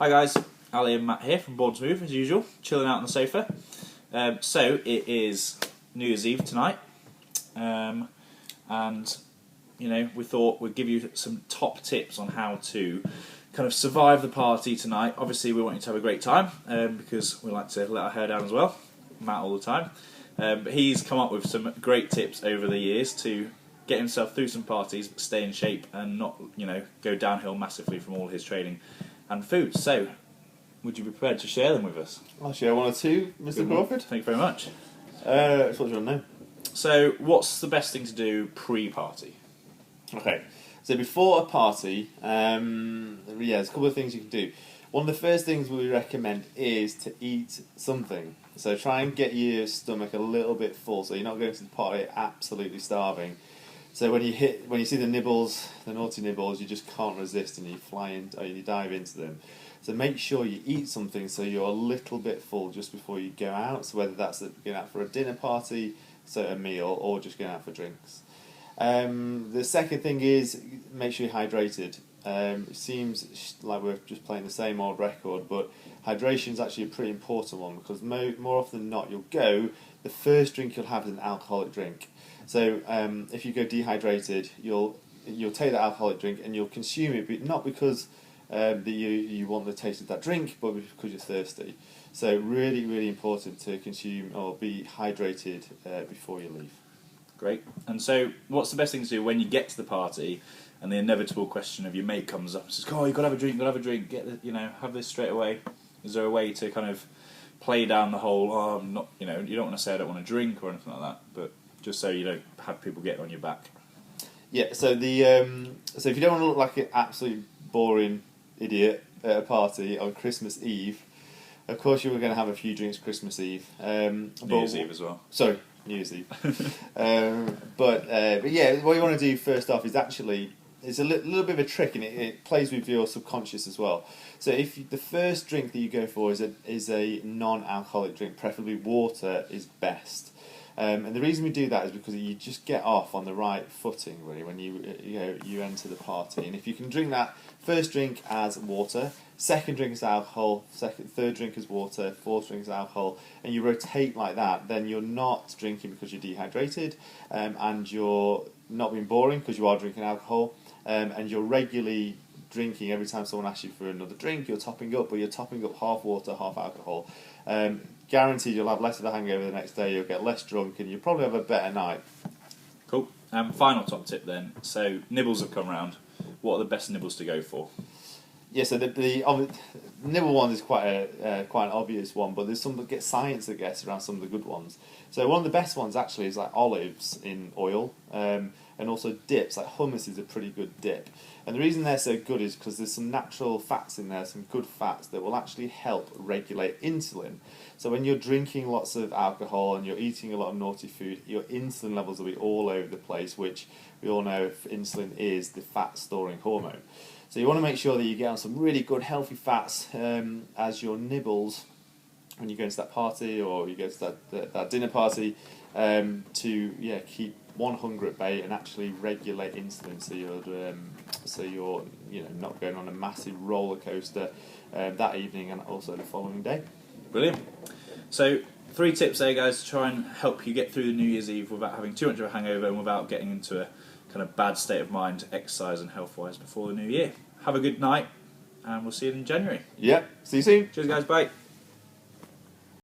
Hi guys, Ali and Matt here from Born to Move as usual, chilling out on the sofa. So it is New Year's Eve tonight, and you know we thought we'd give you some top tips on how to kind of survive the party tonight. Obviously we want you to have a great time because we like to let our hair down as well, Matt all the time. But he's come up with some great tips over the years to get himself through some parties, but stay in shape and not, go downhill massively from all his training and food. So, would you be prepared to share them with us? I'll share one or two, Mr. Crawford. Thank you very much. What do you want to know? So, what's the best thing to do pre-party? Okay, so before a party, there's a couple of things you can do. One of the first things we recommend is to eat something. So try and get your stomach a little bit full, so you're not going to the party absolutely starving. So when you see the nibbles, the naughty nibbles, you just can't resist and you dive into them. So make sure you eat something so you're a little bit full just before you go out. So whether that's going out for a dinner party, so a meal, or just going out for drinks. The second thing is make sure you're hydrated. It seems like we're just playing the same old record, but hydration is actually a pretty important one because more often than not, the first drink you'll have is an alcoholic drink. So if you go dehydrated, you'll take that alcoholic drink and you'll consume it, but not because that you want the taste of that drink, but because you're thirsty. So really, really important to consume or be hydrated before you leave. Great. And so, what's the best thing to do when you get to the party and the inevitable question of your mate comes up and says, "Oh, you've got to have a drink, have this straight away." Is there a way to kind of play down the whole, I'm not, you don't want to say I don't want to drink or anything like that, but just so you don't have people getting on your back? Yeah, so so if you don't want to look like an absolute boring idiot at a party on Christmas Eve, of course you were going to have a few drinks Christmas Eve. New Year's Eve as well. Sorry, New Year's Eve. But yeah, what you want to do first off is it's a little bit of a trick, and it plays with your subconscious as well. So if the first drink that you go for is a non-alcoholic drink, preferably water, is best. And the reason we do that is because you just get off on the right footing really when you enter the party. And if you can drink that first drink as water, second drink as alcohol, third drink as water, fourth drink as alcohol, and you rotate like that, then you're not drinking because you're dehydrated, and you're not being boring because you are drinking alcohol, and you're regularly drinking every time someone asks you for another drink. You're topping up, but you're topping up half water, half alcohol. Guaranteed you'll have less of a hangover the next day, you'll get less drunk, and you'll probably have a better night. Cool. Final top tip then. So nibbles have come round. What are the best nibbles to go for? Yeah, so the nibble one is quite an obvious one, but there's some science I guess around some of the good ones. So one of the best ones actually is like olives in oil, and also dips. Like hummus is a pretty good dip, and the reason they're so good is because there's some natural fats in there, some good fats that will actually help regulate insulin. So when you're drinking lots of alcohol and you're eating a lot of naughty food, your insulin levels will be all over the place, which we all know insulin is the fat storing hormone. So you want to make sure that you get on some really good healthy fats as your nibbles when you go into that party or you go to that dinner party, to keep one hunger at bay and actually regulate insulin, so you're not going on a massive roller coaster that evening and also the following day. Brilliant. So 3 tips there, guys, to try and help you get through the New Year's Eve without having too much of a hangover and without getting into a kind of bad state of mind, exercise and health-wise, before the new year. Have a good night, and we'll see you in January. Yeah, see you soon. Cheers, guys. Bye.